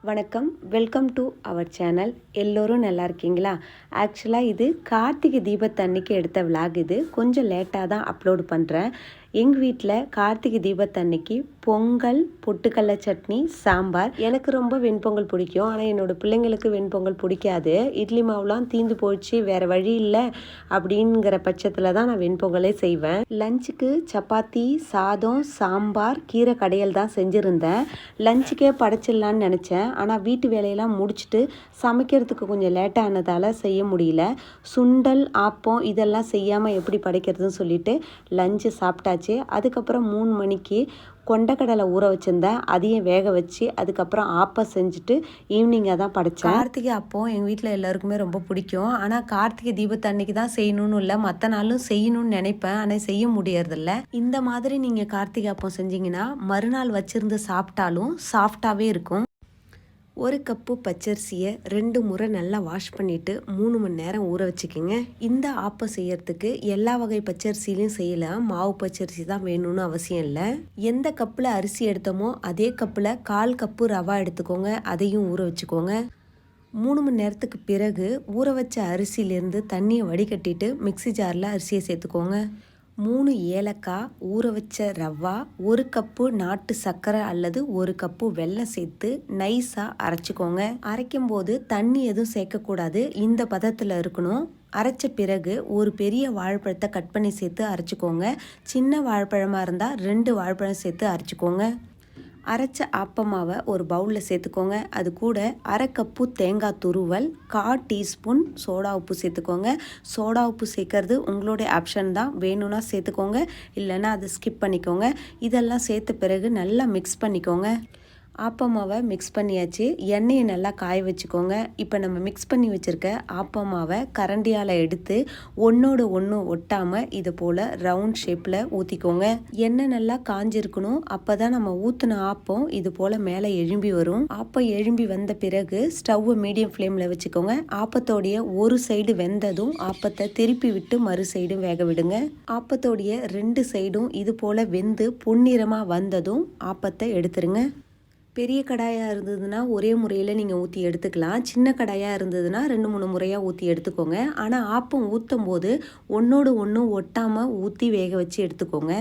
வணக்கம், welcome to our channel. எல்லோரும் நல்லா இருக்கீங்களா? ஆக்சுவலாக இது கார்த்திகை தீபத்தன்னைக்கு எடுத்த விலாக். இது கொஞ்சம் லேட்டாக தான் அப்லோடு பண்ணுறேன். எங்கள் வீட்டில் கார்த்திகை தீபத்தன்னைக்கு பொங்கல், பொட்டுக்கடலை சட்னி, சாம்பார். எனக்கு ரொம்ப வெண்பொங்கல் பிடிக்கும். ஆனால் என்னோடய பிள்ளைங்களுக்கு வெண்பொங்கல் பிடிக்காது. இட்லி மாவுலாம் தீந்து போயிடுச்சு, வேறு வழி இல்லை அப்படிங்கிற பட்சத்தில் தான் நான் வெண்பொங்கலே செய்வேன். லஞ்சுக்கு சப்பாத்தி, சாதம், சாம்பார், கீரை கடையல் தான் செஞ்சுருந்தேன். லஞ்சுக்கே படைச்சிடலான்னு நினச்சேன். ஆனால் வீட்டு வேலையெல்லாம் முடிச்சுட்டு சமைக்கிறதுக்கு கொஞ்சம் லேட்டானதால் செய்ய முடியல. சுண்டல், ஆப்பம் இதெல்லாம் செய்யாமல் எப்படி படைக்கிறதுன்னு சொல்லிட்டு லஞ்சு சாப்பிட்டாச்சு. அதுக்கப்புறம் 3 மணிக்கு கொண்டக்கடலை ஊற வச்சுருந்தேன். அதையும் வேக வச்சு அதுக்கப்புறம் ஆப்பம் செஞ்சுட்டு ஈவினிங்காக தான் படைத்தேன். கார்த்திகை அப்பம் எங்கள் வீட்டில் எல்லாருக்குமே ரொம்ப பிடிக்கும். ஆனால் கார்த்திகை தீபத்தன்னைக்கு தான் செய்யணும்னு இல்லை, மற்ற நாளும் செய்யணும்னு நினைப்பேன். ஆனால் செய்ய முடியறதில்ல. இந்த மாதிரி நீங்கள் கார்த்திகை அப்பம் செஞ்சிங்கன்னா மறுநாள் வச்சுருந்து சாப்பிட்டாலும் சாஃப்டாகவே இருக்கும். 1 கப்பு பச்சரிசியை 2 முறை நல்லா வாஷ் பண்ணிவிட்டு 3 மணி நேரம் ஊற வச்சுக்கிங்க. இந்த ஆப்பம் செய்யறதுக்கு எல்லா வகை பச்சரிசிலையும் செய்யலாம். மாவு பச்சரிசி தான் வேணும்னு அவசியம் இல்லை. எந்த கப்பில் அரிசி எடுத்தோமோ அதே கப்பில் 1/4 கப்பு ரவா எடுத்துக்கோங்க. அதையும் ஊற வச்சுக்கோங்க. 3 மணி நேரத்துக்கு பிறகு ஊற வச்ச அரிசியிலேருந்து தண்ணியை வடிகட்டிட்டு மிக்சி ஜாரில் அரிசியை சேர்த்துக்கோங்க. 3 ஏலக்காய், ஊற வச்ச ரவா, 1 கப்பு நாட்டு சர்க்கரை அல்லது 1 கப்பு வெல்லம் சேர்த்து நைஸாக அரைச்சிக்கோங்க. அரைக்கும் போது தண்ணி எதுவும் சேர்க்கக்கூடாது. இந்த பதத்தில் இருக்கணும். அரைச்ச பிறகு ஒரு பெரிய வாழைப்பழத்தை கட் பண்ணி சேர்த்து அரைச்சிக்கோங்க. சின்ன வாழைப்பழமாக இருந்தால் 2 வாழைப்பழம் சேர்த்து அரைச்சிக்கோங்க. அரைச்ச ஆப்பமாவை ஒரு பவுலில் சேர்த்துக்கோங்க. அது கூட 1/2 கப்பு தேங்காய் துருவல், 1/4 டீஸ்பூன் சோடா உப்பு சேர்த்துக்கோங்க. சோடா உப்பு சேர்க்கறது உங்களுடைய ஆப்ஷன் தான். வேணும்னா சேர்த்துக்கோங்க, இல்லைன்னா அதை ஸ்கிப் பண்ணிக்கோங்க. இதெல்லாம் சேர்த்த பிறகு நல்லா மிக்ஸ் பண்ணிக்கோங்க. ஆப்பமாவை மிக்ஸ் பண்ணியாச்சு. எண்ணெயை நல்லா காய வச்சுக்கோங்க. இப்போ நம்ம மிக்ஸ் பண்ணி வச்சுருக்க ஆப்பமாவை கரண்டியால் எடுத்து ஒன்றோடு ஒன்று ஒட்டாமல் இது போல் ரவுண்ட் ஷேப்பில் ஊற்றிக்கோங்க. எண்ணெய் நல்லா காஞ்சிருக்கணும். அப்போ தான் நம்ம ஊற்றின ஆப்பம் இது போல் மேலே எழும்பி வரும். ஆப்பம் எழும்பி வந்த பிறகு ஸ்டவ்வை மீடியம் ஃப்ளேமில் வச்சுக்கோங்க. ஆப்பத்தோடைய ஒரு சைடு வெந்ததும் ஆப்பத்தை திருப்பி விட்டு மறு சைடும் வேக விடுங்க. ஆப்பத்தோடைய 2 சைடும் இது போல் வெந்து பொன்னிறமாக வந்ததும் ஆப்பத்தை எடுத்துருங்க. பெரிய கடாயாக இருந்ததுன்னா ஒரே முறையில் நீங்கள் ஊற்றி எடுத்துக்கலாம். சின்ன கடாயாக இருந்ததுன்னா 2-3 முறையாக ஊற்றி எடுத்துக்கோங்க. ஆனால் ஆப்பம் ஊற்றும் போது ஒன்றோடு ஒன்று ஒட்டாமல் ஊற்றி வேக வச்சு எடுத்துக்கோங்க.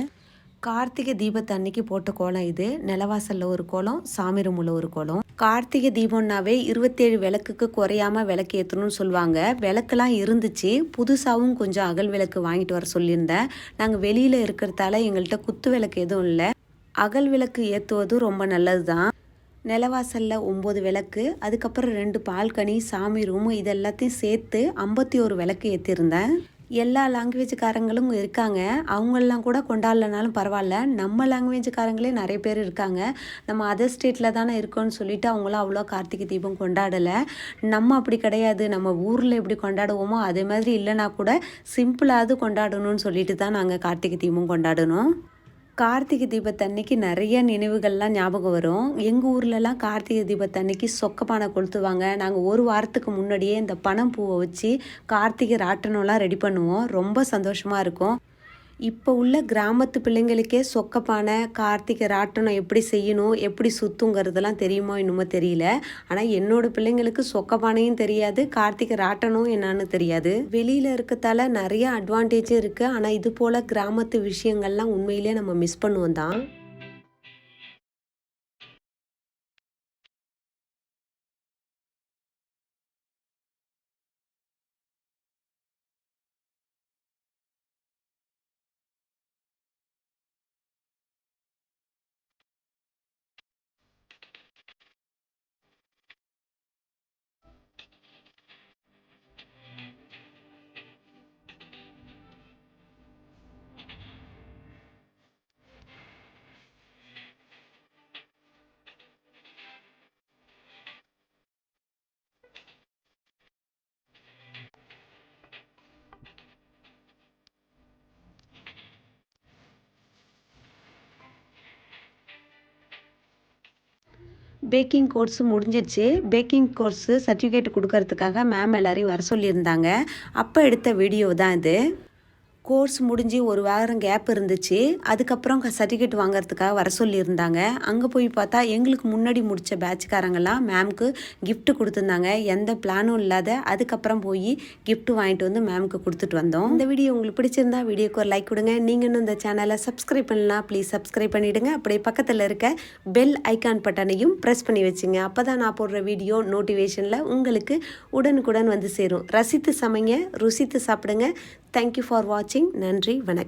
கார்த்திகை தீபத்தன்னைக்கு போட்ட கோலம் இது. நிலவாசலில் ஒரு கோலம், சாமி ரூமில் ஒரு கோலம். கார்த்திகை தீபம்னாவே 27 விளக்குக்கு குறையாமல் விளக்கு ஏற்றணும்னு சொல்லுவாங்க. விளக்கெல்லாம் இருந்துச்சு. புதுசாகவும் கொஞ்சம் அகல் விளக்கு வாங்கிட்டு வர சொல்லியிருந்தேன். நாங்கள் வெளியில் இருக்கிறதால எங்கள்கிட்ட குத்து விளக்கு எதுவும் இல்லை. அகல் விளக்கு ஏற்றுவதும் ரொம்ப நல்லது தான். நிலவாசலில் 9 விளக்கு, அதுக்கப்புறம் 2 பால்கனி, சாமி ரூமு இதெல்லாத்தையும் சேர்த்து 51 விளக்கு ஏற்றிருந்தேன். எல்லா லாங்குவேஜ்காரங்களும் இருக்காங்க. அவங்களெலாம் கூட கொண்டாடலனாலும் பரவாயில்ல. நம்ம லாங்குவேஜ்காரங்களே நிறைய பேர் இருக்காங்க. நம்ம அதர் ஸ்டேட்டில் தானே இருக்கோன்னு சொல்லிட்டு அவங்களாம் அவ்வளோ கார்த்திகை தீபம் கொண்டாடலை. நம்ம அப்படி கிடையாது. நம்ம ஊரில் எப்படி கொண்டாடுவோமோ அதே மாதிரி இல்லைனா கூட சிம்பிளாவது கொண்டாடணும்னு சொல்லிட்டு தான் நாங்கள் கார்த்திகை தீபம் கொண்டாடணும். கார்த்திகை தீபத்தன்னைக்கு நிறைய நினைவுகள்லாம் ஞாபகம் வரும். எங்கள் ஊர்லலாம் கார்த்திகை தீபத்தன்னைக்கு சொக்கப்பானை கொளுத்துவாங்க. நாங்கள் 1 வாரத்துக்கு முன்னாடியே இந்த பனம் பூவை வச்சு கார்த்திகை ராட்டனம்லாம் ரெடி பண்ணுவோம். ரொம்ப சந்தோஷமாக இருக்கும். இப்போ உள்ள கிராமத்து பிள்ளைங்களுக்கே சொக்கப்பானை, கார்த்திகை ராட்டனம் எப்படி செய்யணும், எப்படி சுற்றுங்கிறதெல்லாம் தெரியுமோ இன்னுமோ தெரியல. ஆனால் என்னோடய பிள்ளைங்களுக்கு சொக்கப்பானையும் தெரியாது, கார்த்திகை ராட்டனும் என்னன்னு தெரியாது. வெளியில் இருக்கத்தால நிறைய அட்வான்டேஜும் இருக்குது. ஆனால் இது போல் கிராமத்து விஷயங்கள்லாம் உண்மையிலே நம்ம மிஸ் பண்ணுவோம் தான். பேக்கிங் கோர்ஸ் முடிஞ்சிருச்சு. பேக்கிங் கோர்ஸு சர்டிஃபிகேட் கொடுக்கறதுக்காக மேம் எல்லாரையும் வர சொல்லியிருந்தாங்க. அப்போ எடுத்த வீடியோ தான் இது. கோர்ஸ் முடிஞ்சு ஒரு வாரம் கேப் இருந்துச்சு. அதுக்கப்புறம் சர்டிஃபிகேட் வாங்குறதுக்காக வர சொல்லியிருந்தாங்க. அங்கே போய் பார்த்தா எங்களுக்கு முன்னாடி முடித்த பேட்ச்காரங்கெல்லாம் மேம்க்கு கிஃப்ட் கொடுத்துருந்தாங்க. எந்த பிளானும் இல்லாத அதுக்கப்புறம் போய் கிஃப்ட் வாங்கிட்டு வந்து மேம்க்கு கொடுத்துட்டு வந்தோம். இந்த வீடியோ உங்களுக்கு பிடிச்சிருந்தா வீடியோக்கு ஒரு லைக் கொடுங்க. நீங்கள் இன்னும் இந்த சேனலை சப்ஸ்கிரைப் பண்ணலாம், ப்ளீஸ் சப்ஸ்கிரைப் பண்ணிவிடுங்க. அப்படியே பக்கத்தில் இருக்க பெல் ஐக்கான் பட்டனையும் ப்ரெஸ் பண்ணி வச்சுங்க. அப்போ தான் நான் போடுற வீடியோ நோட்டிஃபிகேஷனில் உங்களுக்கு உடனுக்குடன் வந்து சேரும். ரசித்து சமைங்க, ருசித்து சாப்பிடுங்க. தேங்க்யூ ஃபார் வாட்சிங். நன்றி, வணக்கம்.